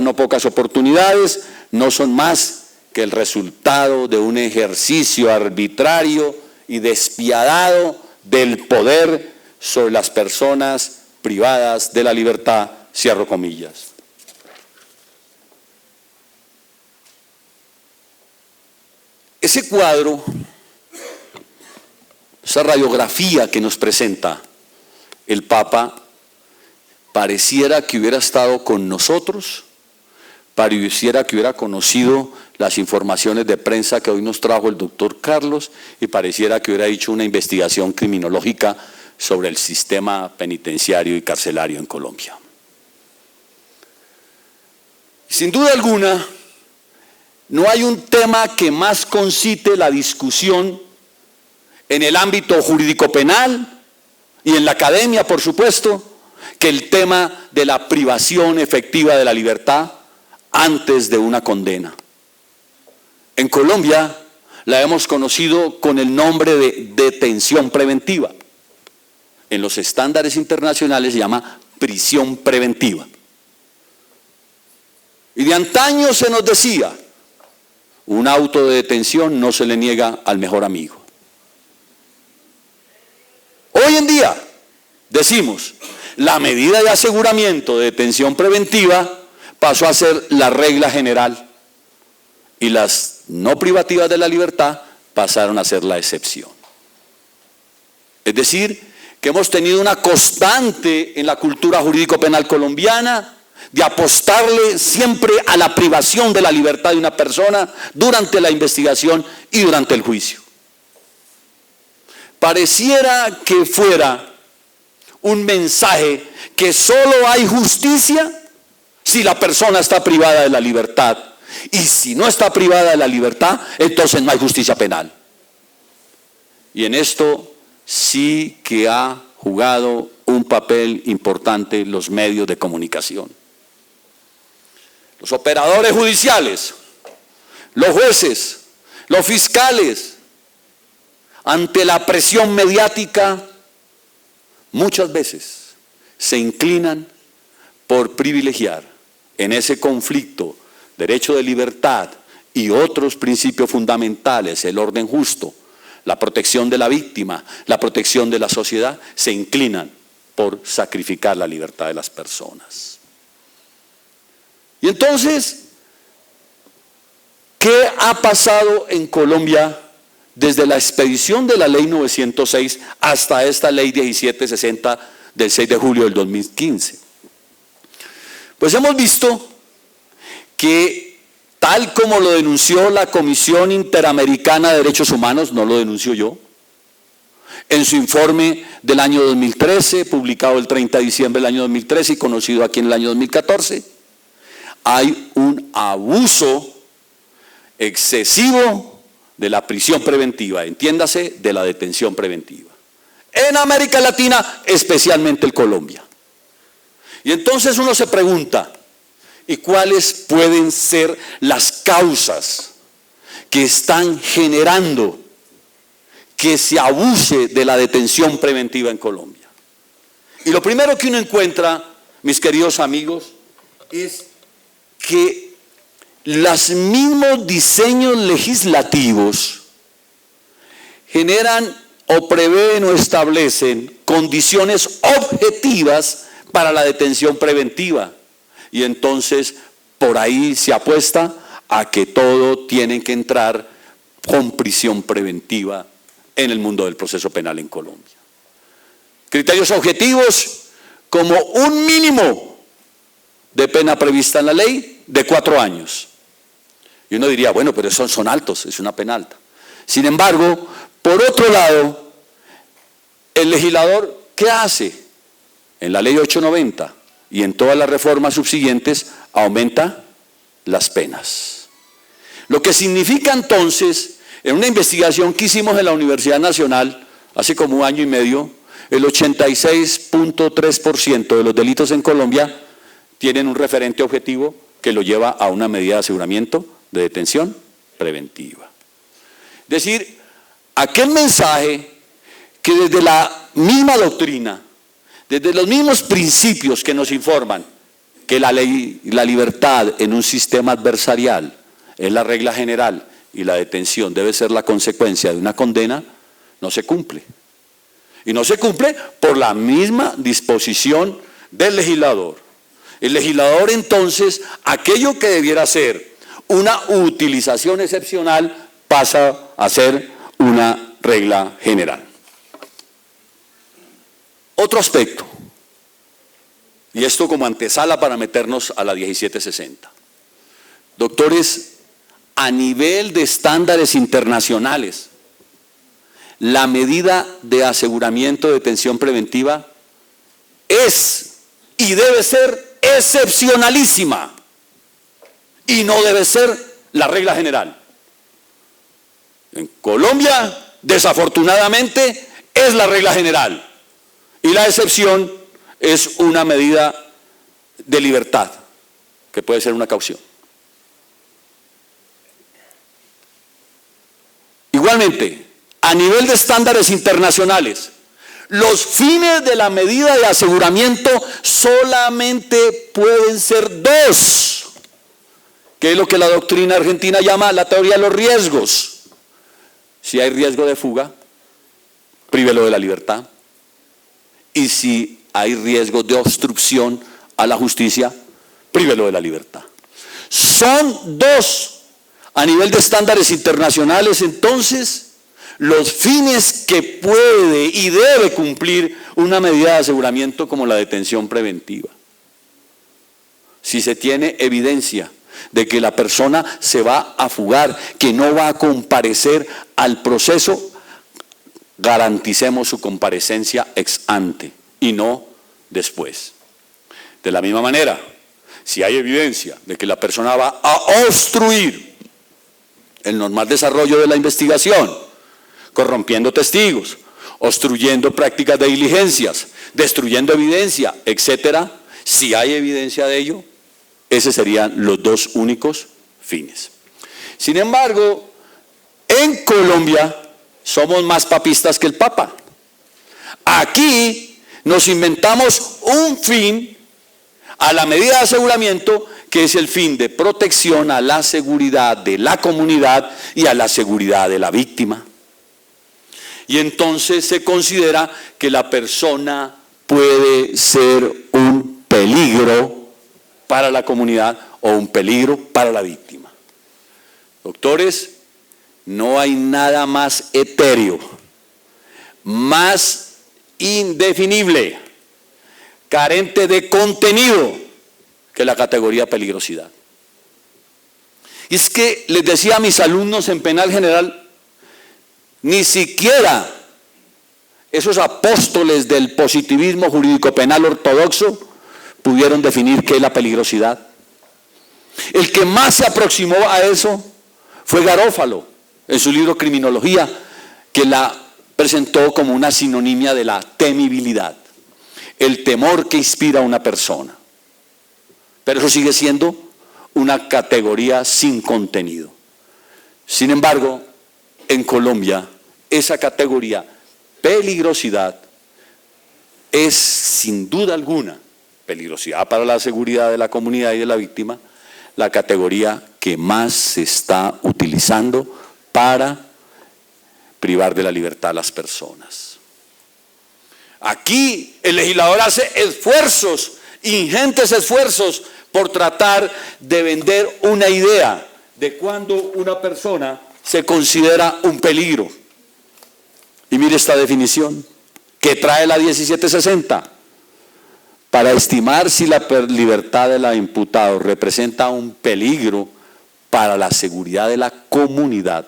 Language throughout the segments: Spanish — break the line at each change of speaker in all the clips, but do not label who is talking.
no pocas oportunidades, no son más que el resultado de un ejercicio arbitrario y despiadado del poder sobre las personas privadas de la libertad, cierro comillas. Ese cuadro, esa radiografía que nos presenta el Papa, pareciera que hubiera estado con nosotros, pareciera que hubiera conocido las informaciones de prensa que hoy nos trajo el doctor Carlos y pareciera que hubiera hecho una investigación criminológica sobre el sistema penitenciario y carcelario en Colombia. Sin duda alguna, no hay un tema que más concite la discusión en el ámbito jurídico penal y en la academia, por supuesto, que el tema de la privación efectiva de la libertad antes de una condena. En Colombia la hemos conocido con el nombre de detención preventiva. En los estándares internacionales se llama prisión preventiva. Y de antaño se nos decía, un auto de detención no se le niega al mejor amigo. Hoy en día decimos, la medida de aseguramiento de detención preventiva pasó a ser la regla general y las no privativas de la libertad pasaron a ser la excepción. Es decir, que hemos tenido una constante en la cultura jurídico-penal colombiana de apostarle siempre a la privación de la libertad de una persona durante la investigación y durante el juicio. Pareciera que fuera un mensaje que solo hay justicia si la persona está privada de la libertad. Y si no está privada de la libertad, entonces no hay justicia penal. Y en esto sí que ha jugado un papel importante los medios de comunicación. Los operadores judiciales, los jueces, los fiscales, ante la presión mediática, muchas veces se inclinan por privilegiar en ese conflicto derecho de libertad y otros principios fundamentales, el orden justo, la protección de la víctima, la protección de la sociedad, se inclinan por sacrificar la libertad de las personas. Y entonces, ¿qué ha pasado en Colombia desde la expedición de la ley 906 hasta esta ley 1760 del 6 de julio del 2015? Pues hemos visto que, tal como lo denunció la Comisión Interamericana de Derechos Humanos, no lo denuncio yo, en su informe del año 2013, publicado el 30 de diciembre del año 2013 y conocido aquí en el año 2014, hay un abuso excesivo de la prisión preventiva, entiéndase, de la detención preventiva. En América Latina, especialmente en Colombia. Y entonces uno se pregunta, ¿y cuáles pueden ser las causas que están generando que se abuse de la detención preventiva en Colombia? Y lo primero que uno encuentra, mis queridos amigos, es que los mismos diseños legislativos generan o prevén o establecen condiciones objetivas para la detención preventiva. Y entonces por ahí se apuesta a que todo tiene que entrar con prisión preventiva en el mundo del proceso penal en Colombia. Criterios objetivos como un mínimo de pena prevista en la ley de 4 años. Y uno diría, bueno, pero esos son altos, es una pena alta. Sin embargo, por otro lado, el legislador, ¿qué hace? En la ley 890 y en todas las reformas subsiguientes aumenta las penas. Lo que significa entonces, en una investigación que hicimos en la Universidad Nacional hace como 1 año y medio, el 86.3% de los delitos en Colombia tienen un referente objetivo que lo lleva a una medida de aseguramiento de detención preventiva. Es decir, aquel mensaje que desde la misma doctrina, desde los mismos principios que nos informan que la ley y la libertad en un sistema adversarial es la regla general y la detención debe ser la consecuencia de una condena, no se cumple. Y no se cumple por la misma disposición del legislador. El legislador entonces, aquello que debiera ser una utilización excepcional pasa a ser una regla general. Otro aspecto, y esto como antesala para meternos a la 1760. Doctores, a nivel de estándares internacionales, la medida de aseguramiento de detención preventiva es y debe ser excepcionalísima y no debe ser la regla general. En Colombia, desafortunadamente, es la regla general y la excepción es una medida de libertad, que puede ser una caución. Igualmente, a nivel de estándares internacionales, los fines de la medida de aseguramiento solamente pueden ser dos, que es lo que la doctrina argentina llama la teoría de los riesgos. Si hay riesgo de fuga, prívelo de la libertad. Y si hay riesgo de obstrucción a la justicia, prívelo de la libertad. Son dos. A nivel de estándares internacionales, entonces, los fines que puede y debe cumplir una medida de aseguramiento como la detención preventiva. Si se tiene evidencia de que la persona se va a fugar, que no va a comparecer al proceso, garanticemos su comparecencia ex ante y no después. De la misma manera, si hay evidencia de que la persona va a obstruir el normal desarrollo de la investigación, corrompiendo testigos, obstruyendo prácticas de diligencias, destruyendo evidencia, etcétera, si hay evidencia de ello, esos serían los dos únicos fines. Sin embargo, en Colombia somos más papistas que el Papa. Aquí nos inventamos un fin a la medida de aseguramiento que es el fin de protección a la seguridad de la comunidad y a la seguridad de la víctima. Y entonces se considera que la persona puede ser un peligro para la comunidad o un peligro para la víctima. Doctores, no hay nada más etéreo, más indefinible, carente de contenido que la categoría peligrosidad. Y es que les decía a mis alumnos en penal general, ni siquiera esos apóstoles del positivismo jurídico penal ortodoxo pudieron definir qué es la peligrosidad. El que más se aproximó a eso fue Garófalo, en su libro Criminología, que la presentó como una sinonimia de la temibilidad, el temor que inspira a una persona. Pero eso sigue siendo una categoría sin contenido. Sin embargo, en Colombia, esa categoría peligrosidad es sin duda alguna, peligrosidad para la seguridad de la comunidad y de la víctima, la categoría que más se está utilizando para privar de la libertad a las personas. Aquí el legislador hace esfuerzos, ingentes esfuerzos, por tratar de vender una idea de cuando una persona se considera un peligro. Y mire esta definición que trae la 1760. Para estimar si la libertad del imputado representa un peligro para la seguridad de la comunidad,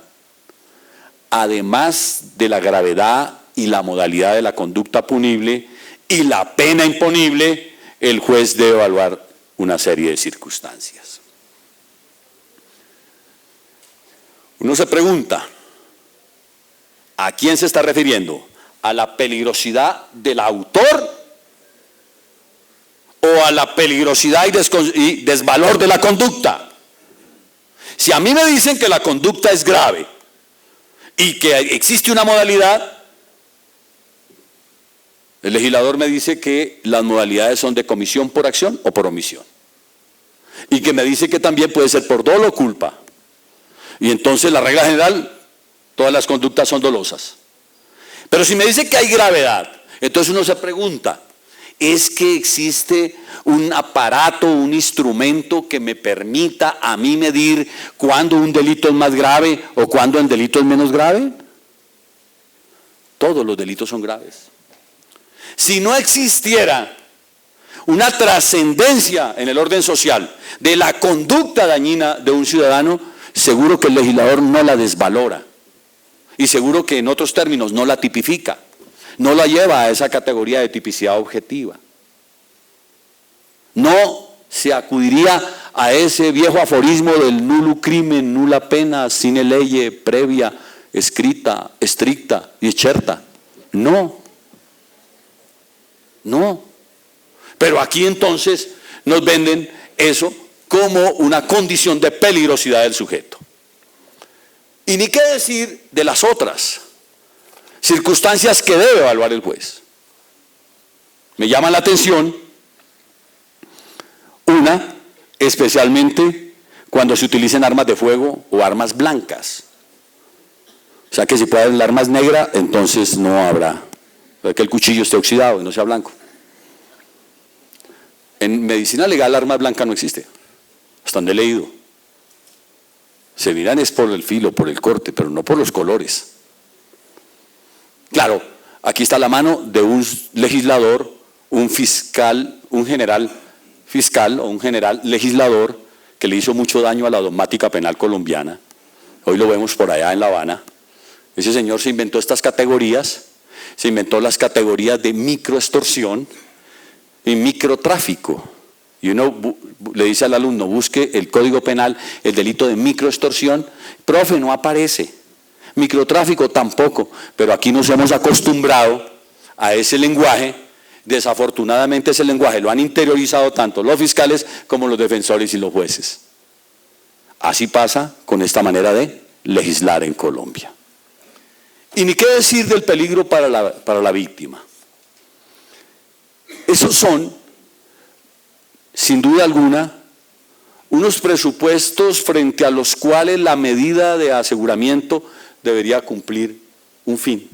además de la gravedad y la modalidad de la conducta punible y la pena imponible, el juez debe evaluar una serie de circunstancias. Uno se pregunta, ¿a quién se está refiriendo? ¿A la peligrosidad del autor o a la peligrosidad y desvalor de la conducta? Si a mí me dicen que la conducta es grave y que existe una modalidad, el legislador me dice que las modalidades son de comisión por acción o por omisión. y que me dice que también puede ser por dolo o culpa. Y entonces la regla general, todas las conductas son dolosas. Pero si me dice que hay gravedad, entonces uno se pregunta, ¿es que existe un aparato, un instrumento que me permita a mí medir cuándo un delito es más grave o cuándo el delito es menos grave? Todos los delitos son graves. Si no existiera una trascendencia en el orden social de la conducta dañina de un ciudadano, seguro que el legislador no la desvalora. Y seguro que en otros términos no la tipifica. No la lleva a esa categoría de tipicidad objetiva. No se acudiría a ese viejo aforismo del nullo crimen, nula pena, sine leye, previa, escrita, estricta y certa. No. Pero aquí entonces nos venden eso como una condición de peligrosidad del sujeto. Y ni qué decir de las otras circunstancias que debe evaluar el juez. Me llama la atención una, especialmente cuando se utilicen armas de fuego o armas blancas. O sea que si puede haber armas negras, entonces no habrá. Que el cuchillo esté oxidado y no sea blanco. En medicina legal arma blanca no existe, hasta donde he leído. Se miran es por el filo, por el corte, pero no por los colores. Claro, aquí está la mano de un legislador, un fiscal, un general fiscal o un general legislador que le hizo mucho daño a la dogmática penal colombiana. Hoy lo vemos por allá en La Habana. Ese señor se inventó estas categorías, se inventó las categorías de microextorsión y microtráfico. Y uno le dice al alumno, busque el Código Penal, el delito de microextorsión. Profe, no aparece. Microtráfico tampoco. Pero aquí nos hemos acostumbrado a ese lenguaje. Desafortunadamente ese lenguaje lo han interiorizado tanto los fiscales como los defensores y los jueces. Así pasa con esta manera de legislar en Colombia. Y ni qué decir del peligro para la víctima. Esos son, sin duda alguna, unos presupuestos frente a los cuales la medida de aseguramiento debería cumplir un fin.